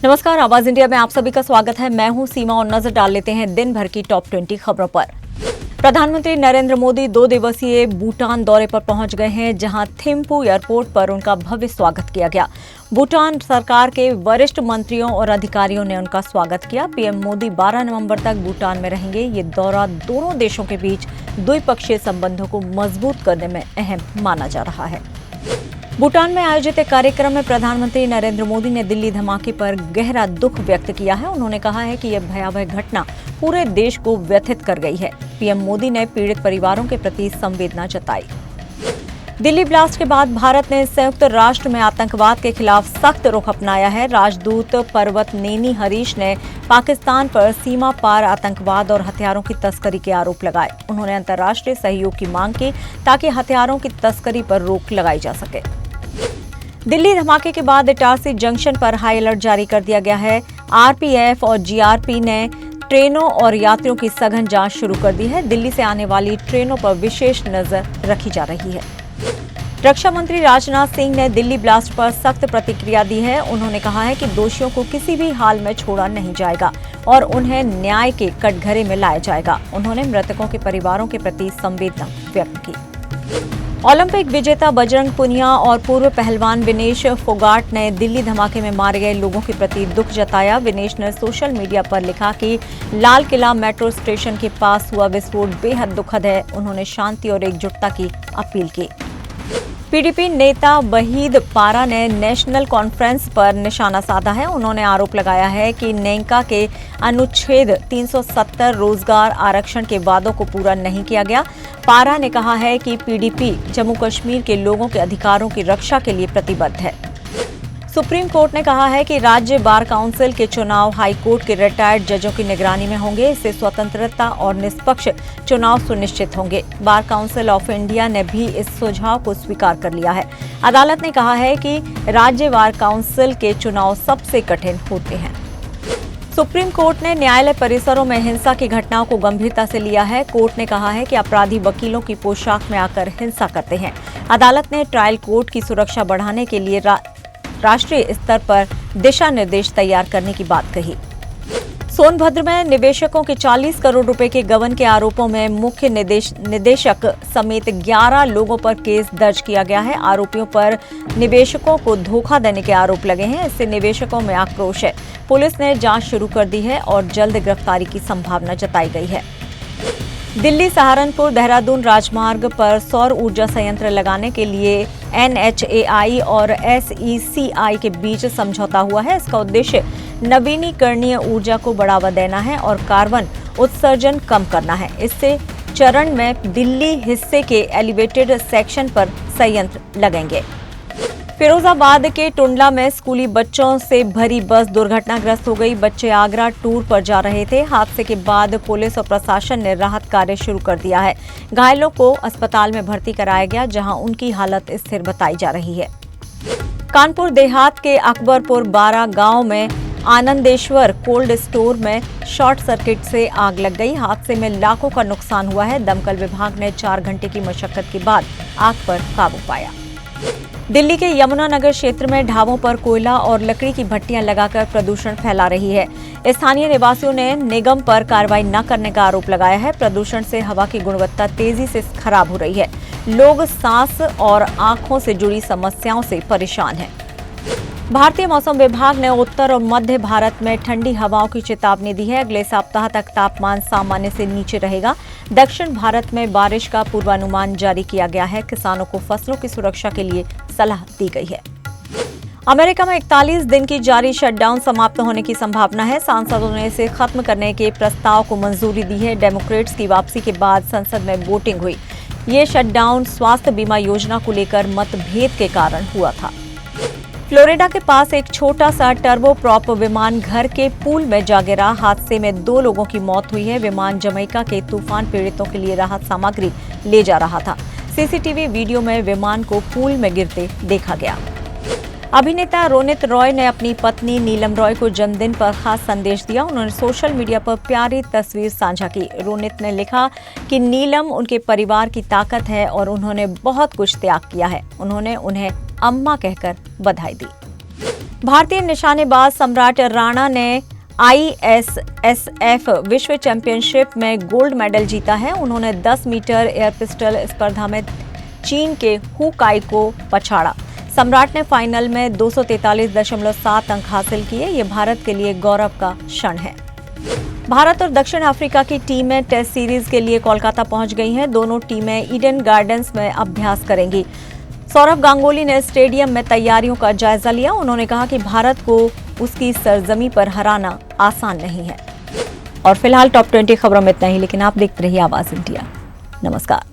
नमस्कार, आवाज इंडिया में आप सभी का स्वागत है। मैं हूं सीमा और नजर डाल लेते हैं दिन भर की टॉप 20 खबरों पर। प्रधानमंत्री नरेंद्र मोदी 2 दिवसीय भूटान दौरे पर पहुंच गए हैं, जहां थिम्पू एयरपोर्ट पर उनका भव्य स्वागत किया गया। भूटान सरकार के वरिष्ठ मंत्रियों और अधिकारियों ने उनका स्वागत किया। पीएम मोदी 12 नवंबर तक भूटान में रहेंगे। ये दौरा दोनों देशों के बीच द्विपक्षीय संबंधों को मजबूत करने में अहम माना जा रहा है। भूटान में आयोजित एक कार्यक्रम में प्रधानमंत्री नरेंद्र मोदी ने दिल्ली धमाके पर गहरा दुख व्यक्त किया है। उन्होंने कहा है कि यह भयावह घटना पूरे देश को व्यथित कर गई है। पीएम मोदी ने पीड़ित परिवारों के प्रति संवेदना जताई। दिल्ली ब्लास्ट के बाद भारत ने संयुक्त राष्ट्र में आतंकवाद के खिलाफ सख्त रुख अपनाया है। राजदूत पर्वतनेनी हरीश ने पाकिस्तान पर सीमा पार आतंकवाद और हथियारों की तस्करी के आरोप लगाए। उन्होंने अंतर्राष्ट्रीय सहयोग की मांग की ताकि हथियारों की तस्करी पर रोक लगाई जा सके। दिल्ली धमाके के बाद इटारसी जंक्शन पर हाई अलर्ट जारी कर दिया गया है। आरपीएफ और जीआरपी ने ट्रेनों और यात्रियों की सघन जांच शुरू कर दी है। दिल्ली से आने वाली ट्रेनों पर विशेष नजर रखी जा रही है। रक्षा मंत्री राजनाथ सिंह ने दिल्ली ब्लास्ट पर सख्त प्रतिक्रिया दी है। उन्होंने कहा है कि दोषियों को किसी भी हाल में छोड़ा नहीं जाएगा और उन्हें न्याय के कटघरे में लाया जाएगा। उन्होंने मृतकों के परिवारों के प्रति संवेदना व्यक्त की। ओलंपिक विजेता बजरंग पुनिया और पूर्व पहलवान विनेश फोगाट ने दिल्ली धमाके में मारे गए लोगों के प्रति दुख जताया। विनेश ने सोशल मीडिया पर लिखा कि लाल किला मेट्रो स्टेशन के पास हुआ विस्फोट बेहद दुखद है। उन्होंने शांति और एकजुटता की अपील की। पीडीपी नेता वहीद पारा ने नेशनल कॉन्फ्रेंस पर निशाना साधा है। उन्होंने आरोप लगाया है कि नेंका के अनुच्छेद 370 रोजगार आरक्षण के वादों को पूरा नहीं किया गया। पारा ने कहा है कि पीडीपी जम्मू कश्मीर के लोगों के अधिकारों की रक्षा के लिए प्रतिबद्ध है। सुप्रीम कोर्ट ने कहा है कि राज्य बार काउंसिल के चुनाव हाई कोर्ट के रिटायर्ड जजों की निगरानी में होंगे। इससे स्वतंत्रता और निष्पक्ष चुनाव सुनिश्चित होंगे। बार काउंसिल ऑफ इंडिया ने भी इस सुझाव को स्वीकार कर लिया है। अदालत ने कहा है कि राज्य बार काउंसिल के चुनाव सबसे कठिन होते हैं। सुप्रीम कोर्ट ने न्यायालय परिसरों में हिंसा की घटनाओं को गंभीरता से लिया है। कोर्ट ने कहा है कि अपराधी वकीलों की पोशाक में आकर हिंसा करते हैं। अदालत ने ट्रायल कोर्ट की सुरक्षा बढ़ाने के लिए राष्ट्रीय स्तर पर दिशा निर्देश तैयार करने की बात कही। सोनभद्र में निवेशकों के 40 करोड़ रुपए के गबन के आरोपों में मुख्य निदेशक समेत 11 लोगों पर केस दर्ज किया गया है। आरोपियों पर निवेशकों को धोखा देने के आरोप लगे हैं। इससे निवेशकों में आक्रोश है। पुलिस ने जांच शुरू कर दी है और जल्द गिरफ्तारी की संभावना जताई गई है। दिल्ली सहारनपुर देहरादून राजमार्ग पर सौर ऊर्जा संयंत्र लगाने के लिए एनएचएआई और एसईसीआई के बीच समझौता हुआ है। इसका उद्देश्य नवीनीकरणीय ऊर्जा को बढ़ावा देना है और कार्बन उत्सर्जन कम करना है। इससे चरण में दिल्ली हिस्से के एलिवेटेड सेक्शन पर संयंत्र लगेंगे। फिरोजाबाद के टुंडला में स्कूली बच्चों से भरी बस दुर्घटनाग्रस्त हो गई। बच्चे आगरा टूर पर जा रहे थे। हादसे के बाद पुलिस और प्रशासन ने राहत कार्य शुरू कर दिया है। घायलों को अस्पताल में भर्ती कराया गया, जहां उनकी हालत स्थिर बताई जा रही है। कानपुर देहात के अकबरपुर 12 गांव में आनंदेश्वर कोल्ड स्टोर में शॉर्ट सर्किट से आग लग गई। हादसे में लाखों का नुकसान हुआ है। दमकल विभाग ने 4 घंटे की मशक्कत के बाद आग पर काबू पाया। दिल्ली के यमुनानगर क्षेत्र में ढाबों पर कोयला और लकड़ी की भट्टियां लगाकर प्रदूषण फैला रही है। स्थानीय निवासियों ने निगम पर कार्रवाई न करने का आरोप लगाया है। प्रदूषण से हवा की गुणवत्ता तेजी से खराब हो रही है। लोग सांस और आंखों से जुड़ी समस्याओं से परेशान हैं। भारतीय मौसम विभाग ने उत्तर और मध्य भारत में ठंडी हवाओं की चेतावनी दी है। अगले सप्ताह तक तापमान सामान्य से नीचे रहेगा। दक्षिण भारत में बारिश का पूर्वानुमान जारी किया गया है। किसानों को फसलों की सुरक्षा के लिए सलाह दी गई है। अमेरिका में 41 दिन की जारी शटडाउन समाप्त होने की संभावना है। सांसदों ने इसे खत्म करने के प्रस्ताव को मंजूरी दी है। डेमोक्रेट्स की वापसी के बाद संसद में वोटिंग हुई। ये शटडाउन स्वास्थ्य बीमा योजना को लेकर मतभेद के कारण हुआ था। फ्लोरिडा के पास एक छोटा सा टर्बोप्रॉप विमान घर के पूल में जा गिरा। हादसे में 2 लोगों की मौत हुई है। विमान जमैका के तूफान पीड़ितों के लिए राहत सामग्री ले जा रहा था। सीसीटीवी वीडियो में विमान को पूल में गिरते देखा गया। अभिनेता रोनित रॉय ने अपनी पत्नी नीलम रॉय को जन्मदिन पर खास संदेश दिया। उन्होंने सोशल मीडिया पर प्यारी तस्वीर साझा की। रोनित ने लिखा कि नीलम उनके परिवार की ताकत है और उन्होंने बहुत कुछ त्याग किया है। उन्होंने उन्हें अम्मा कहकर बधाई दी। भारतीय निशानेबाज सम्राट राणा ने ISSF विश्व चैंपियनशिप में गोल्ड मेडल जीता है। उन्होंने 10 मीटर एयर पिस्टल स्पर्धा में चीन के हु काई को पछाड़ा। सम्राट ने फाइनल में 243.7 अंक हासिल किए। ये भारत के लिए गौरव का क्षण है। भारत और दक्षिण अफ्रीका की टीमें टेस्ट सीरीज के लिए कोलकाता पहुंच गई हैं। दोनों टीमें ईडन गार्डन्स में अभ्यास करेंगी। सौरव गांगुली ने स्टेडियम में तैयारियों का जायजा लिया। उन्होंने कहा कि भारत को उसकी सरजमी पर हराना आसान नहीं है। और फिलहाल टॉप 20 खबरों में इतना ही, लेकिन आप देखते रहिए आवाज इंडिया। नमस्कार।